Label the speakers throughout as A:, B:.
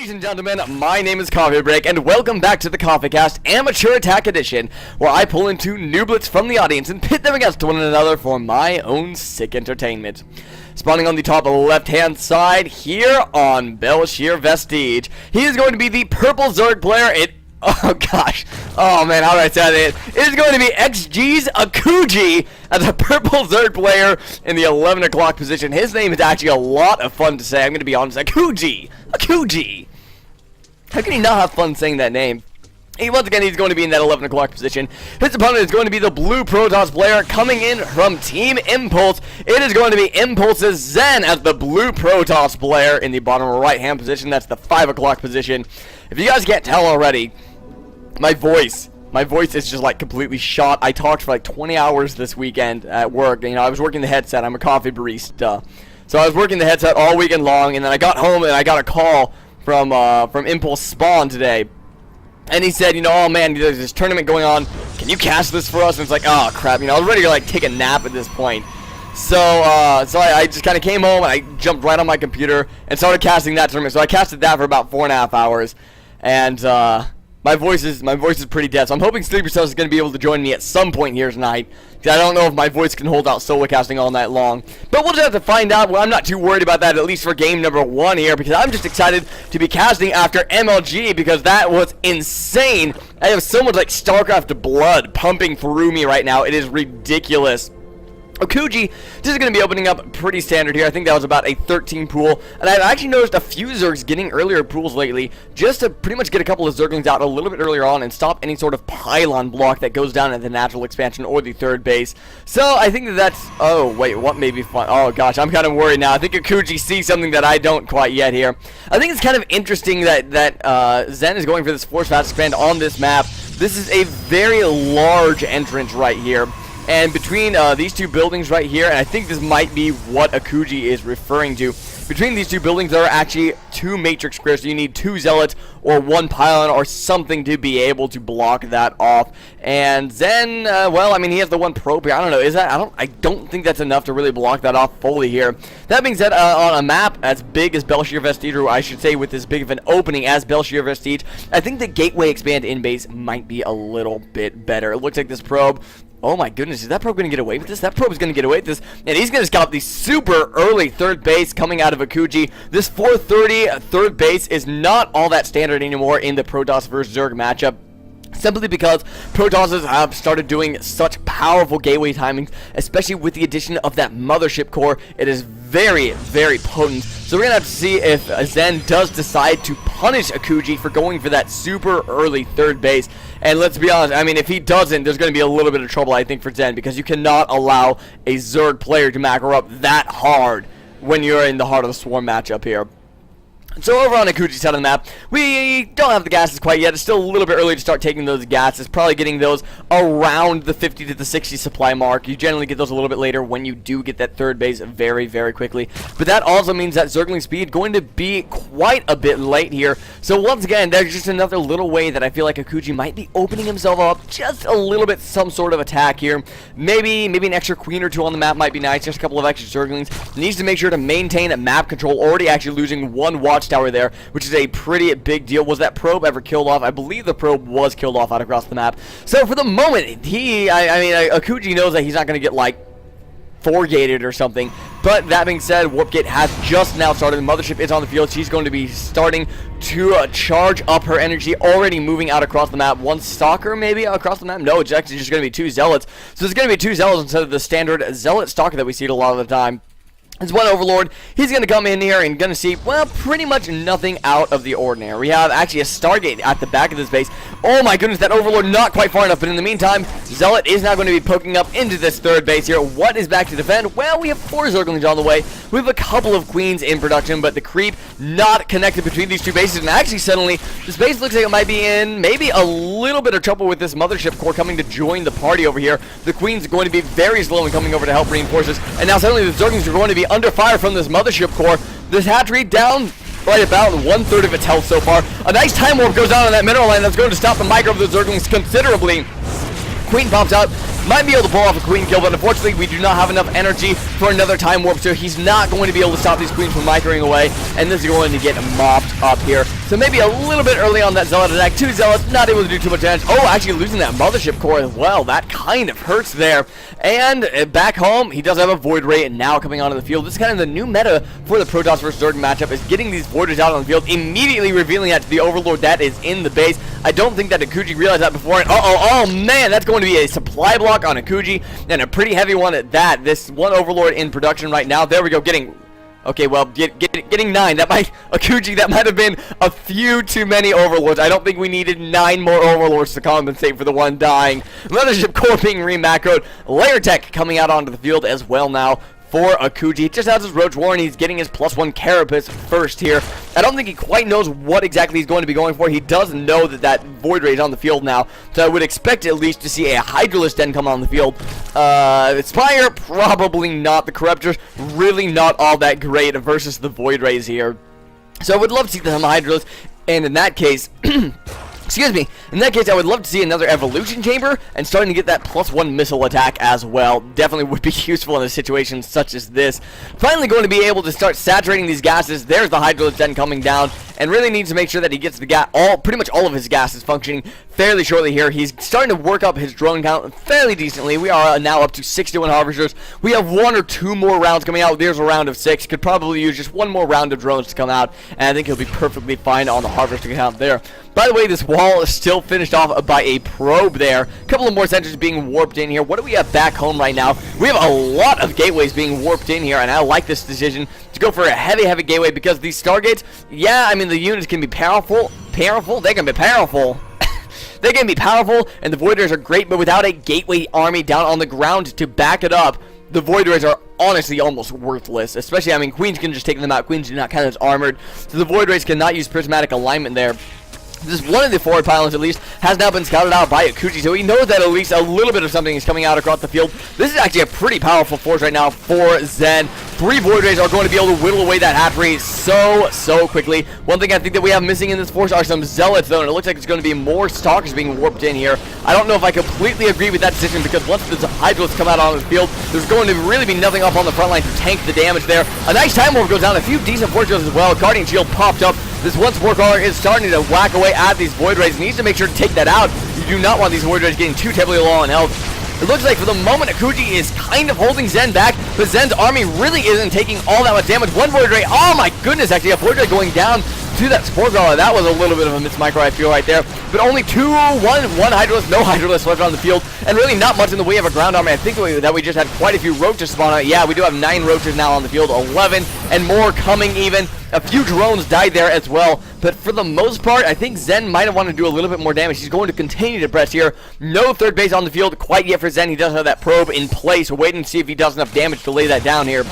A: Ladies and gentlemen, my name is Coffee Break, and welcome back to the Coffee Cast Amateur Attack Edition, where I pull in two nooblets from the audience and pit them against one another for my own sick entertainment. Spawning on the top left-hand side here on Belshir Vestige, he is going to be the purple Zerg player. Oh gosh, oh man, how do I say it? It is going to be XG's Akuji as a purple Zerg player in the 11 o'clock position. His name is actually a lot of fun to say, I'm going to be honest. Akuji! Akuji! How can he not have fun saying that name? Once again, he's going to be in that 11 o'clock position. His opponent is going to be the blue Protoss player coming in from Team Impulse. It is going to be Impulse's Zen as the blue Protoss player in the bottom right-hand position. That's the 5 o'clock position. If you guys can't tell already, my voice is just like completely shot. I talked for like 20 hours this weekend at work. You know, I was working the headset. I'm a coffee barista. So I was working the headset all weekend long, and then I got home and I got a call from Impulse Spawn today. And he said, you know, oh man, there's this tournament going on. Can you cast this for us? And it's like, oh crap, you know, I was ready to like take a nap at this point. So I just kind of came home and I jumped right on my computer and started casting that tournament. So I casted that for about 4.5 hours, and my voice is pretty dead. So I'm hoping Sleeper Cells is going to be able to join me at some point here tonight, because I don't know if my voice can hold out solo casting all night long. But we'll just have to find out. Well, I'm not too worried about that, at least for game number 1 here, because I'm just excited to be casting after MLG, because that was insane. I have so much like StarCraft blood pumping through me right now. It is ridiculous. Akuji, this is going to be opening up pretty standard here. I think that was about a 13 pool. And I've actually noticed a few Zergs getting earlier pools lately, just to pretty much get a couple of Zerglings out a little bit earlier on and stop any sort of pylon block that goes down at the natural expansion or the third base. So I think that's... Oh, wait, what may be fun? Oh, gosh, I'm kind of worried now. I think Akuji sees something that I don't quite yet here. I think it's kind of interesting that Zen is going for this Force Fast Expand on this map. This is a very large entrance right here. And between these two buildings right here, and I think this might be what Akuji is referring to, between these two buildings there are actually 2 matrix squares, so you need 2 zealots or 1 pylon or something to be able to block that off. And then, well, I mean, he has the 1 probe here. I don't know, is that, I don't think that's enough to really block that off fully here. That being said, on a map as big as Belshir Vestige, or I should say with as big of an opening as Belshir Vestige, I think the Gateway Expand in base might be a little bit better. It looks like this probe... Oh my goodness, is that probe going to get away with this? That probe is going to get away with this, and he's going to scalp the super early third base coming out of Akuji. This 430 third base is not all that standard anymore in the Protoss vs. Zerg matchup, simply because Protosses have started doing such powerful gateway timings, especially with the addition of that mothership core. It is very, very potent. So we're going to have to see if Zen does decide to punish Akuji for going for that super early third base. And let's be honest, I mean, if he doesn't, there's going to be a little bit of trouble, I think, for Zen, because you cannot allow a Zerg player to macro up that hard when you're in the Heart of the Swarm matchup here. So over on Akuji's side of the map, we don't have the gases quite yet. It's still a little bit early to start taking those gases. Probably getting those around the 50 to the 60 supply mark. You generally get those a little bit later when you do get that third base very, very quickly. But that also means that Zergling speed going to be quite a bit late here. So once again, there's just another little way that I feel like Akuji might be opening himself up just a little bit, some sort of attack here. Maybe an extra queen or 2 on the map might be nice. Just a couple of extra Zerglings. Needs to make sure to maintain a map control. Already actually losing 1 watch tower there, which is a pretty big deal. Was that probe ever killed off? I believe the probe was killed off out across the map. So for the moment, Akuji knows that he's not going to get like 4-gated or something. But that being said, Warpgate has just now started. The mothership is on the field. She's going to be starting to charge up her energy, already moving out across the map. 1 stalker maybe across the map? No, it's actually just going to be 2 zealots. So it's going to be 2 zealots instead of the standard zealot stalker that we see a lot of the time. It's 1 Overlord. He's going to come in here and going to see, well, pretty much nothing out of the ordinary. We have actually a Stargate at the back of this base. Oh my goodness, that Overlord not quite far enough. But in the meantime, Zealot is now going to be poking up into this third base here. What is back to defend? Well, we have 4 Zerglings on the way. We have a couple of Queens in production, but the creep not connected between these 2 bases. And actually, suddenly, this base looks like it might be in maybe a little bit of trouble with this mothership core coming to join the party over here. The Queen's going to be very slow in coming over to help reinforce us. And now suddenly the Zerglings are going to be under fire from this mothership core. This hatchery down right about 1/3 of its health so far. A nice time warp goes down on that mineral line that's going to stop the micro of the Zerglings considerably. Queen pops out, might be able to pull off a queen kill, but unfortunately we do not have enough energy for another time warp, so he's not going to be able to stop these queens from microing away, and this is going to get mopped. up here. So maybe a little bit early on that Zealot attack. 2 Zealots, not able to do too much damage. Oh, actually losing that Mothership Core as well. That kind of hurts there. And back home, he does have a Void Ray now coming onto the field. This is kind of the new meta for the Protoss versus Zerg matchup, is getting these Void Rays out on the field, immediately revealing that to the Overlord that is in the base. I don't think that Akuji realized that before. And oh man, that's going to be a supply block on Akuji, and a pretty heavy one at that. This one Overlord in production right now. There we go, getting... Okay, well, getting 9. That might... Akuji, that might have been a few too many Overlords. I don't think we needed 9 more Overlords to compensate for the one dying. Mothership Core being remacroed. Layer Tech coming out onto the field as well now for Akuji. Just has his Roach Warren. He's getting his +1 Carapace first here. I don't think he quite knows what exactly he's going to be going for. He does know that that Void Ray is on the field now, so I would expect at least to see a Hydralisk Den come on the field. Spire, probably not. The Corruptors, really not all that great versus the Void Rays here. So I would love to see some Hydralisk, and in that case... Excuse me. In that case, I would love to see another Evolution Chamber and starting to get that +1 missile attack as well. Definitely would be useful in a situation such as this. Finally going to be able to start saturating these gases. There's the Hydralisk Den coming down, and really needs to make sure that he gets the pretty much all of his gases functioning fairly shortly here. He's starting to work up his drone count fairly decently. We are now up to 61 Harvesters. We have 1 or 2 more rounds coming out. There's a round of 6. Could probably use just 1 more round of drones to come out, and I think he'll be perfectly fine on the Harvester count there. By the way, this wall is still finished off by a probe there. A couple of more sentries being warped in here. What do we have back home right now? We have a lot of gateways being warped in here, and I like this decision to go for a heavy gateway, because these Stargates, yeah, I mean, the units can be powerful. They can be powerful. They can be powerful, and the Void Rays are great, but without a gateway army down on the ground to back it up, the Void Rays are honestly almost worthless. Especially, I mean, Queens can just take them out. Queens do not count as armored, so the Void Rays cannot use prismatic alignment there. This one of the forward pylons, at least, has now been scouted out by Akuji, so he knows that at least a little bit of something is coming out across the field. This is actually a pretty powerful force right now for Zen. 3 Void Rays are going to be able to whittle away that hatchery so quickly. One thing I think that we have missing in this force are some Zealots, though, and it looks like it's going to be more Stalkers being warped in here. I don't know if I completely agree with that decision, because once the Hydralisks come out on the field, there's going to really be nothing up on the front line to tank the damage there. A nice Time Warp goes down, a few decent Force Drills as well. Guardian Shield popped up. This one Spore Crawler is starting to whack away at these Void Rays. He needs to make sure to take that out. You do not want these Void Rays getting too terribly low on health. It looks like for the moment Akuji is kind of holding Zen back, but Zen's army really isn't taking all that much damage. One Void Ray, oh my goodness, actually a Void Ray going down to that Spore Crawler. That was a little bit of a mismicro, I feel, right there. But only 1 Hydralisk, no Hydralisk left on the field, and really not much in the way of a ground army. I think that we just had quite a few Roaches spawn out. Yeah, we do have 9 Roaches now on the field, 11, and more coming even. A few drones died there as well, but for the most part, I think Zen might have wanted to do a little bit more damage. He's going to continue to press here. No third base on the field quite yet for Zen. He does have that probe in place, waiting to see if he does enough damage to lay that down here.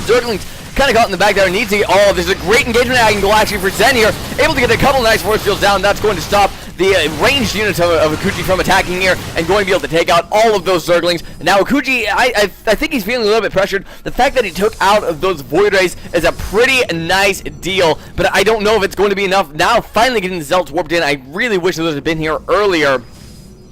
A: Zerglings kind of got in the back there, needs to get all of this. A great engagement angle actually for Zen here, able to get a couple of nice force fields down. That's going to stop the ranged units of Akuji from attacking here, and going to be able to take out all of those Zerglings. Now Akuji, I think he's feeling a little bit pressured. The fact that he took out of those Void Rays is a pretty nice deal, but I don't know if it's going to be enough. Now finally getting the Zealots warped in. I really wish those had been here earlier.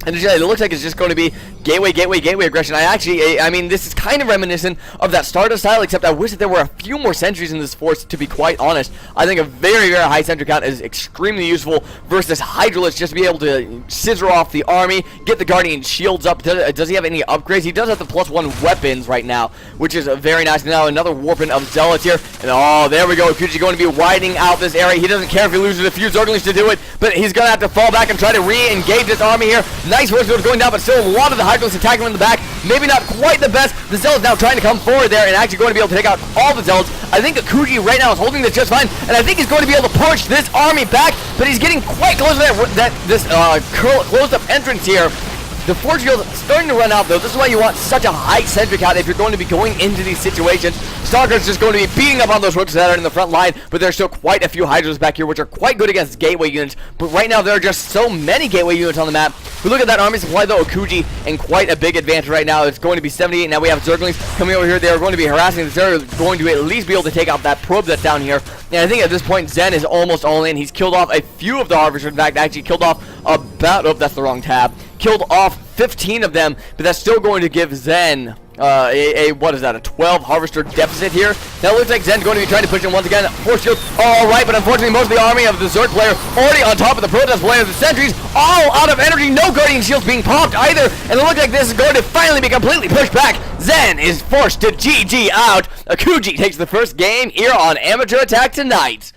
A: And it looks like it's just going to be gateway aggression. I mean, this is kind of reminiscent of that Stardust style, except I wish that there were a few more sentries in this force, to be quite honest. I think a very high sentry count is extremely useful versus Hydralisk, just to be able to scissor off the army, get the Guardian Shields up. Does he have any upgrades? He does have the +1 weapons right now, which is very nice. Now another warping of Zealots here, and oh, there we go. Akuji going to be widening out this area. He doesn't care if he loses a few Zerglings to do it, but he's going to have to fall back and try to re-engage this army here. Nice force field going down, but still a lot of the Hydralisks attacking him in the back. Maybe not quite the best. The Zealots now trying to come forward there and actually going to be able to take out all the Zealots. I think Akuji right now is holding this just fine, and I think he's going to be able to push this army back, but he's getting quite close to this closed-up entrance here. The force field is starting to run out, though. This is why you want such a high sentry count if you're going to be going into these situations. Stalker's just going to be beating up on those Roaches that are in the front line, but there's still quite a few Hydras back here, which are quite good against gateway units. But right now, there are just so many gateway units on the map. We look at that army supply, though. Akuji in quite a big advantage right now. It's going to be 78. Now we have Zerglings coming over here. They are going to be harassing this area. They're going to at least be able to take out that probe that's down here. And I think at this point, Zen is almost all in. He's killed off a few of the Harvesters. In fact, actually killed off about... Oh, that's the wrong tab. Killed off 15 of them, but that's still going to give Zen what is that, a 12 harvester deficit here. Now it looks like Zen's going to be trying to push him once again. Force shield, alright, but unfortunately most of the army of the Zerg player already on top of the Protest player. The sentries all out of energy, no guardian shields being popped either, and it looks like this is going to finally be completely pushed back. Zen is forced to GG out. Akuji takes the first game here on Amateur Attack tonight.